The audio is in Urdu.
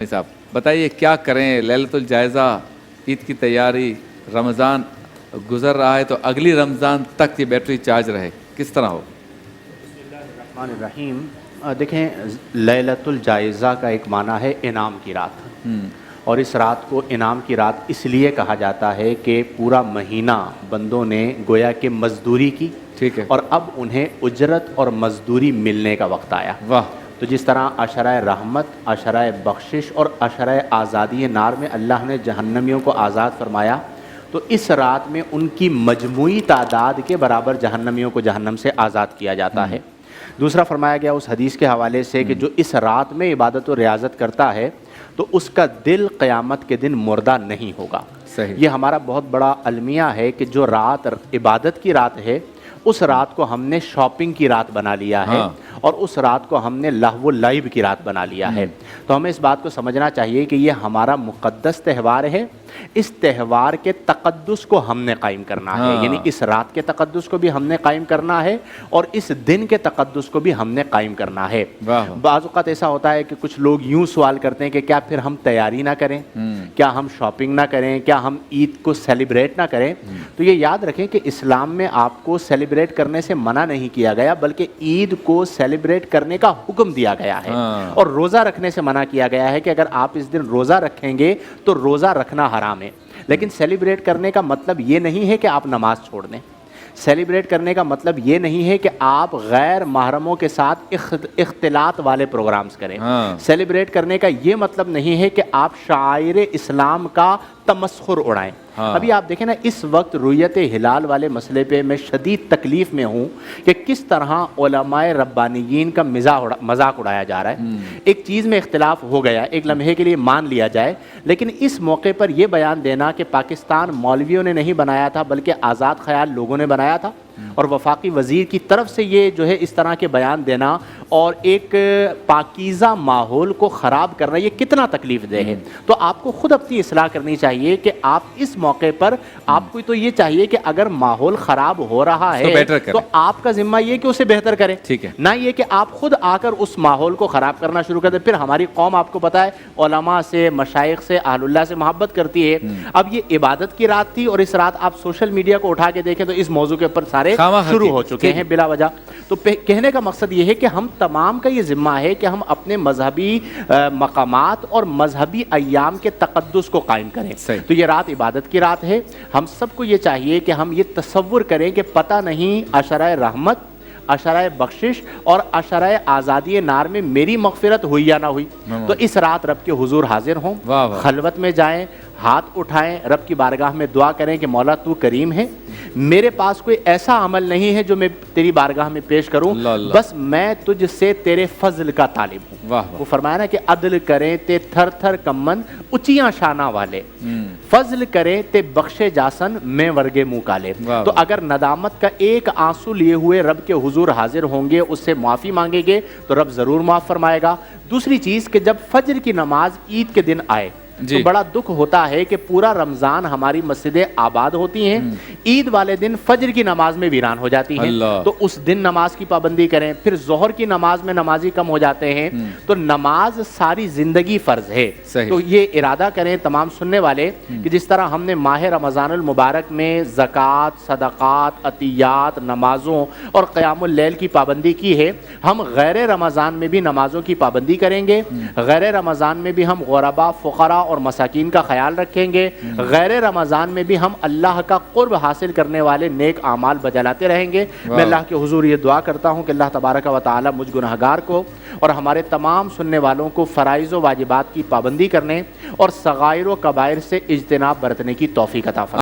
صاحب بتائیے کیا کریں؟ لیلۃ الجائزہ، عید کی تیاری، رمضان گزر رہا ہے تو اگلی رمضان تک یہ بیٹری چارج رہے، کس طرح ہو؟ بسم اللہ الرحمن الرحیم۔ دیکھیں، لیلۃ الجائزہ کا ایک معنی ہے انعام کی رات، اور اس رات کو انعام کی رات اس لیے کہا جاتا ہے کہ پورا مہینہ بندوں نے گویا کہ مزدوری کی، ٹھیک ہے، اور اب انہیں اجرت اور مزدوری ملنے کا وقت آیا۔ واہ! تو جس طرح عشرہ رحمت، عشرہ بخشش اور عشرہ آزادی نار میں اللہ نے جہنمیوں کو آزاد فرمایا، تو اس رات میں ان کی مجموعی تعداد کے برابر جہنمیوں کو جہنم سے آزاد کیا جاتا ہے۔ دوسرا فرمایا گیا اس حدیث کے حوالے سے کہ جو اس رات میں عبادت و ریاضت کرتا ہے تو اس کا دل قیامت کے دن مردہ نہیں ہوگا۔ صحیح۔ یہ ہمارا بہت بڑا المیہ ہے کہ جو رات عبادت کی رات ہے، اس رات کو ہم نے شاپنگ کی رات بنا لیا ہے، اور اس رات کو ہم نے لہو و لعب کی رات بنا لیا ہے۔ تو ہمیں اس بات کو سمجھنا چاہیے کہ یہ ہمارا مقدس تہوار ہے، اس تہوار کے تقدس کو ہم نے قائم کرنا ہے، یعنی اس رات کے تقدس کو بھی ہم نے قائم کرنا ہے اور اس دن کے تقدس کو بھی ہم نے قائم کرنا ہے۔ بعض اوقات ایسا ہوتا ہے کہ کچھ لوگ یوں سوال کرتے ہیں کہ کیا پھر ہم تیاری نہ کریں، کیا ہم شاپنگ نہ کریں، کیا ہم عید کو سیلیبریٹ نہ کریں؟ تو یہ یاد رکھیں کہ اسلام میں آپ کو سیلیبریٹ کرنے سے منع نہیں کیا گیا، بلکہ عید کو سیلیبریٹ کرنے کا حکم دیا گیا ہے، اور روزہ رکھنے سے منع کیا گیا ہے کہ اگر آپ اس دن روزہ رکھیں گے تو روزہ رکھنا حرام ہے۔ لیکن سیلیبریٹ کرنے کا مطلب یہ نہیں ہے کہ آپ نماز چھوڑ دیں، سیلیبریٹ کرنے کا مطلب یہ نہیں ہے کہ آپ غیر محرموں کے ساتھ اختلاط والے پروگرامز کریں، سیلیبریٹ کرنے کا یہ مطلب نہیں ہے کہ آپ شعائر اسلام کا تمسخر اڑائیں۔ ابھی آپ دیکھیں نا، اس وقت رؤیت ہلال والے مسئلے پہ میں شدید تکلیف میں ہوں کہ کس طرح علماء ربانیین کا مذاق اڑایا جا رہا ہے۔ ایک چیز میں اختلاف ہو گیا، ایک لمحے کے لیے مان لیا جائے، لیکن اس موقع پر یہ بیان دینا کہ پاکستان مولویوں نے نہیں بنایا تھا بلکہ آزاد خیال لوگوں نے بنایا تھا، اور وفاقی وزیر کی طرف سے یہ جو ہے اس طرح کے بیان دینا اور ایک پاکیزہ ماحول کو خراب کرنا، یہ کتنا تکلیف دہ ہے۔ تو آپ کو خود اپنی اصلاح کرنی چاہیے کہ آپ اس موقع پر آپ کو تو یہ چاہیے کہ اگر ماحول خراب ہو رہا ہے تو آپ کا ذمہ یہ کہ اسے بہتر کریں، نہ یہ کہ آپ خود آ کر اس ماحول کو خراب کرنا شروع کر دیں۔ پھر ہماری قوم آپ کو پتہ ہے علماء سے، مشائخ سے، اہل اللہ سے محبت کرتی ہے۔ اب یہ عبادت کی رات تھی، اور اس رات آپ سوشل میڈیا کو اٹھا کے دیکھیں تو اس موضوع کے اوپر سارے شروع ہو چکے ہیں بلا وجہ۔ تو کہنے کا مقصد یہ ہے کہ ہم تمام کا یہ ذمہ ہے کہ ہم اپنے مذہبی مقامات اور مذہبی ایام کے تقدس کو قائم کریں۔ تو یہ رات عبادت کی رات ہے، ہم سب کو یہ چاہیے کہ ہم یہ تصور کریں کہ پتہ نہیں عشرہ رحمت، عشرہ بخشش اور عشرہ آزادی نار میں میری مغفرت ہوئی یا نہ ہوئی۔ تو اس رات رب کے حضور حاضر ہوں، خلوت میں جائیں، ہاتھ اٹھائیں، رب کی بارگاہ میں دعا کریں کہ مولا تو کریم ہے، میرے پاس کوئی ایسا عمل نہیں ہے جو میں تیری بارگاہ میں پیش کروں، بس میں تجھ سے تیرے فضل کا طالب ہوں۔ وہ فرمایا نا کہ عدل کریں تے تھر تھر کمن اچیاں شانہ والے، فضل کریں تے بخشے جاسن میں ورگے منہ کالے۔ تو اگر ندامت کا ایک آنسو لیے ہوئے رب کے حضور حاضر ہوں گے، اس سے معافی مانگیں گے تو رب ضرور معاف فرمائے گا۔ دوسری چیز کہ جب فجر کی نماز عید کے دن آئے تو بڑا دکھ ہوتا ہے کہ پورا رمضان ہماری مسجدیں آباد ہوتی ہیں، عید والے دن فجر کی نماز میں ویران ہو جاتی ہیں، تو اس دن نماز کی پابندی کریں۔ پھر ظہر کی نماز میں نمازی کم ہو جاتے ہیں، تو نماز ساری زندگی فرض ہے۔ تو یہ ارادہ کریں تمام سننے والے کہ جس طرح ہم نے ماہ رمضان المبارک میں زکوٰۃ، صدقات، عطیات، نمازوں اور قیام اللیل کی پابندی کی ہے، ہم غیر رمضان میں بھی نمازوں کی پابندی کریں گے، غیر رمضان میں بھی ہم غرباء، فقراء اور مساکین کا خیال رکھیں گے، غیر رمضان میں بھی ہم اللہ کا قرب حاصل کرنے والے نیک اعمال بجلاتے رہیں گے۔ میں اللہ کے حضور یہ دعا کرتا ہوں کہ اللہ تبارک و تعالی مجھ گنہگار کو اور ہمارے تمام سننے والوں کو فرائض و واجبات کی پابندی کرنے اور صغائر و کبائر سے اجتناب برتنے کی توفیق عطا فرمائے۔